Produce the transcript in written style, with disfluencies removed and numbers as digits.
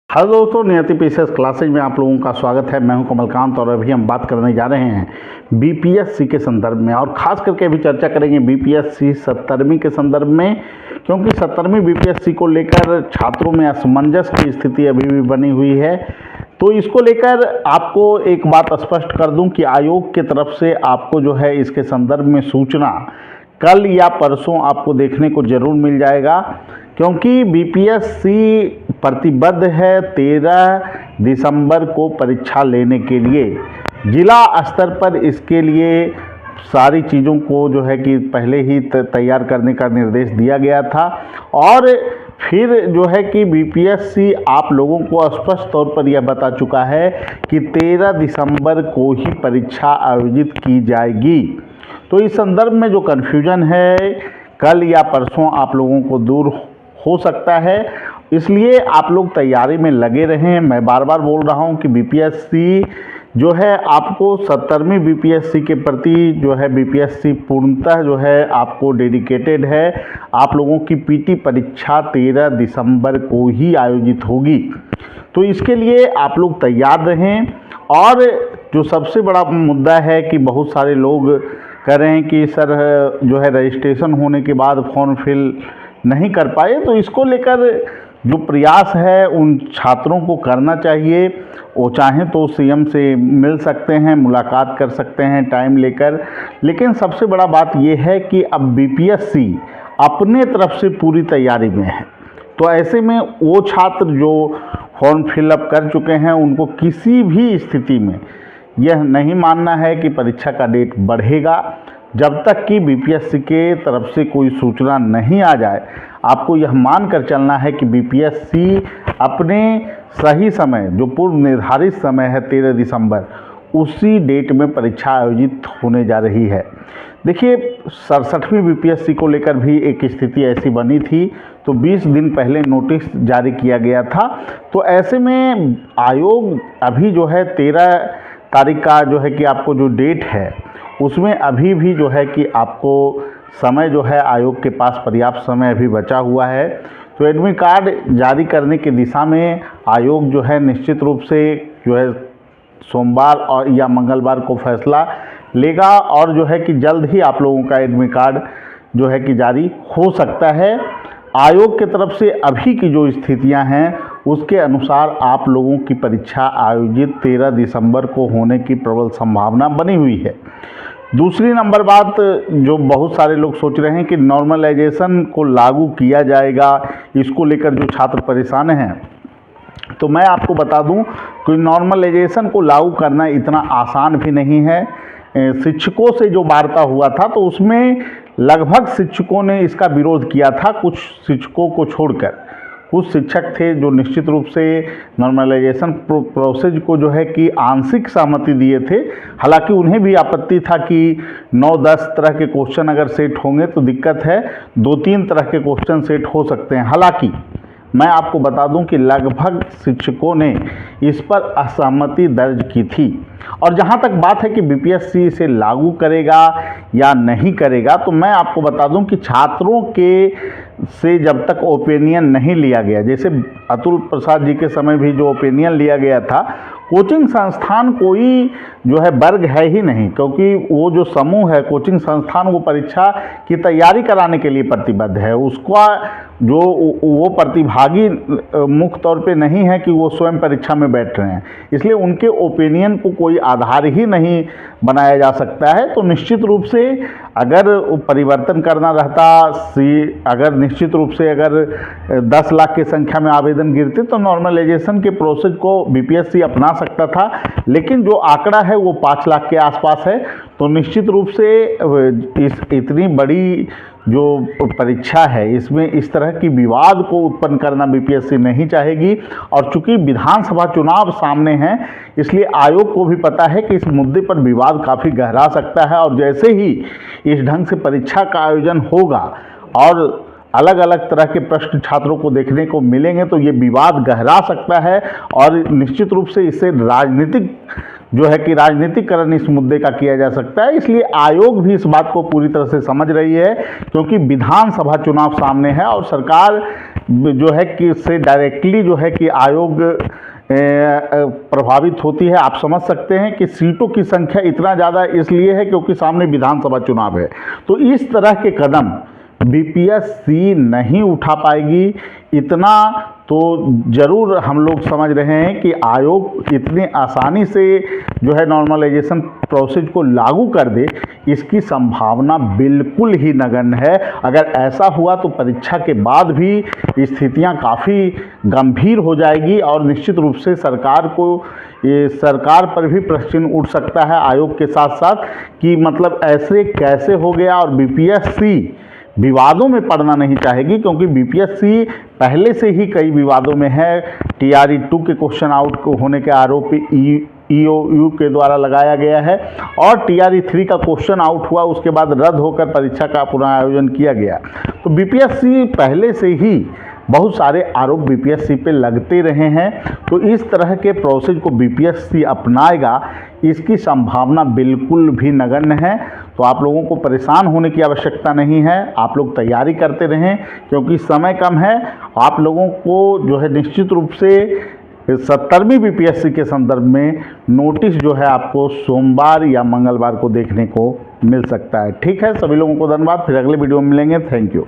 Hello दोस्तों, नियति PCS classes में आप लोगों का स्वागत है। मैं हूं कमलकांत और अभी हम बात करने जा रहे हैं बीपीएससी के संदर्भ में, और ख़ास करके अभी चर्चा करेंगे बीपीएससी 70वीं के संदर्भ में, क्योंकि 70वीं बीपीएससी को लेकर छात्रों में असमंजस की स्थिति अभी भी बनी हुई है। तो इसको लेकर आपको एक बात स्पष्ट कर दूं कि आयोग की तरफ से आपको जो है इसके संदर्भ में सूचना कल या परसों आपको देखने को जरूर मिल जाएगा, क्योंकि बीपीएससी प्रतिबद्ध है 13 दिसंबर को परीक्षा लेने के लिए। जिला स्तर पर इसके लिए सारी चीज़ों को जो है कि पहले ही तैयार करने का निर्देश दिया गया था, और फिर जो है कि बीपीएससी आप लोगों को स्पष्ट तौर पर यह बता चुका है कि 13 दिसंबर को ही परीक्षा आयोजित की जाएगी। तो इस संदर्भ में जो कन्फ्यूजन है कल या परसों आप लोगों को दूर हो सकता है, इसलिए आप लोग तैयारी में लगे रहें। मैं बार बार बोल रहा हूं कि बीपीएससी जो है आपको 70वीं बीपीएससी के प्रति जो है बीपीएससी पूर्णतः जो है आपको डेडिकेटेड है। आप लोगों की पीटी परीक्षा 13 दिसंबर को ही आयोजित होगी, तो इसके लिए आप लोग तैयार रहें। और जो सबसे बड़ा मुद्दा है कि बहुत सारे लोग कह रहे हैं कि सर जो है रजिस्ट्रेशन होने के बाद फॉर्म फिल नहीं कर पाए, तो इसको लेकर जो प्रयास है उन छात्रों को करना चाहिए। वो चाहें तो सीएम से मिल सकते हैं, मुलाकात कर सकते हैं टाइम लेकर, लेकिन सबसे बड़ा बात यह है कि अब बीपीएससी अपने तरफ से पूरी तैयारी में है। तो ऐसे में वो छात्र जो फॉर्म फिलअप कर चुके हैं उनको किसी भी स्थिति में यह नहीं मानना है कि परीक्षा का डेट बढ़ेगा जब तक कि बीपीएससी के तरफ से कोई सूचना नहीं आ जाए। आपको यह मानकर चलना है कि बीपीएससी अपने सही समय, जो पूर्व निर्धारित समय है 13 दिसंबर, उसी डेट में परीक्षा आयोजित होने जा रही है। देखिए, 67वीं बीपीएससी को लेकर भी एक स्थिति ऐसी बनी थी, तो 20 दिन पहले नोटिस जारी किया गया था। तो ऐसे में आयोग अभी जो है 13 तारीख का जो है कि आपको जो डेट है उसमें अभी भी जो है कि आपको समय जो है आयोग के पास पर्याप्त समय अभी बचा हुआ है। तो एडमिट कार्ड जारी करने की दिशा में आयोग जो है निश्चित रूप से जो है सोमवार और या मंगलवार को फैसला लेगा, और जो है कि जल्द ही आप लोगों का एडमिट कार्ड जो है कि जारी हो सकता है। आयोग के तरफ से अभी की जो स्थितियां हैं उसके अनुसार आप लोगों की परीक्षा आयोजित 13 दिसंबर को होने की प्रबल संभावना बनी हुई है। दूसरी नंबर बात, जो बहुत सारे लोग सोच रहे हैं कि नॉर्मलाइजेशन को लागू किया जाएगा, इसको लेकर जो छात्र परेशान हैं, तो मैं आपको बता दूं कि नॉर्मलाइजेशन को लागू करना इतना आसान भी नहीं है। शिक्षकों से जो वार्ता हुआ था तो उसमें लगभग शिक्षकों ने इसका विरोध किया था, कुछ शिक्षकों को छोड़कर। कुछ शिक्षक थे जो निश्चित रूप से नॉर्मलाइजेशन प्रोसेस को जो है कि आंशिक सहमति दिए थे। हालांकि उन्हें भी आपत्ति था कि 9-10 तरह के क्वेश्चन अगर सेट होंगे तो दिक्कत है, 2-3 तरह के क्वेश्चन सेट हो सकते हैं। हालांकि मैं आपको बता दूं कि लगभग शिक्षकों ने इस पर असहमति दर्ज की थी। और जहां तक बात है कि बीपीएससी इसे लागू करेगा या नहीं करेगा, तो मैं आपको बता दूं कि छात्रों के से जब तक ओपिनियन नहीं लिया गया, जैसे अतुल प्रसाद जी के समय भी जो ओपिनियन लिया गया था, कोचिंग संस्थान कोई जो है वर्ग है ही नहीं, क्योंकि वो जो समूह है कोचिंग संस्थान वो परीक्षा की तैयारी कराने के लिए प्रतिबद्ध है। उसका जो वो प्रतिभागी मुख्य तौर पे नहीं है कि वो स्वयं परीक्षा में बैठ रहे हैं, इसलिए उनके ओपिनियन को कोई आधार ही नहीं बनाया जा सकता है। तो निश्चित रूप से अगर परिवर्तन करना रहता, अगर निश्चित रूप से अगर 10 लाख की संख्या में आवेदन गिरते तो नॉर्मलाइजेशन के प्रोसेस को बीपीएससी अपना सकता था, लेकिन जो आंकड़ा है वो 5 लाख के आसपास है। तो निश्चित रूप से इतनी बड़ी जो परीक्षा है इसमें इस तरह की विवाद को उत्पन्न करना बीपीएससी नहीं चाहेगी। और चूंकि विधानसभा चुनाव सामने हैं, इसलिए आयोग को भी पता है कि इस मुद्दे पर विवाद काफ़ी गहरा सकता है, और जैसे ही इस ढंग से परीक्षा का आयोजन होगा और अलग अलग तरह के प्रश्न छात्रों को देखने को मिलेंगे तो ये विवाद गहरा सकता है, और निश्चित रूप से इससे राजनीतिक जो है कि राजनीतिकरण इस मुद्दे का किया जा सकता है। इसलिए आयोग भी इस बात को पूरी तरह से समझ रही है, क्योंकि विधानसभा चुनाव सामने है और सरकार जो है कि इससे डायरेक्टली जो है कि आयोग प्रभावित होती है। आप समझ सकते हैं कि सीटों की संख्या इतना ज़्यादा इसलिए है क्योंकि सामने विधानसभा चुनाव है। तो इस तरह के कदम बीपीएससी नहीं उठा पाएगी। इतना तो ज़रूर हम लोग समझ रहे हैं कि आयोग इतनी आसानी से जो है नॉर्मलाइजेशन प्रोसेस को लागू कर दे, इसकी संभावना बिल्कुल ही नगण्य है। अगर ऐसा हुआ तो परीक्षा के बाद भी स्थितियां काफ़ी गंभीर हो जाएगी और निश्चित रूप से सरकार पर भी प्रश्न उठ सकता है आयोग के साथ साथ कि मतलब ऐसे कैसे हो गया। और बीपीएससी विवादों में पड़ना नहीं चाहेगी क्योंकि बीपीएससी पहले से ही कई विवादों में है। टीआरई 2 के क्वेश्चन आउट होने के आरोप ईओयू के द्वारा लगाया गया है और टीआरई 3 का क्वेश्चन आउट हुआ, उसके बाद रद्द होकर परीक्षा का पुनः आयोजन किया गया। तो बीपीएससी पहले से ही बहुत सारे आरोप बीपीएससी पे लगते रहे हैं। तो इस तरह के प्रोसेस को बीपीएससी अपनाएगा, इसकी संभावना बिल्कुल भी नगण्य है। तो आप लोगों को परेशान होने की आवश्यकता नहीं है, आप लोग तैयारी करते रहें क्योंकि समय कम है। आप लोगों को जो है निश्चित रूप से 70वीं बीपीएससी के संदर्भ में नोटिस जो है आपको सोमवार या मंगलवार को देखने को मिल सकता है। ठीक है, सभी लोगों को धन्यवाद। फिर अगले वीडियो में मिलेंगे। Thank you.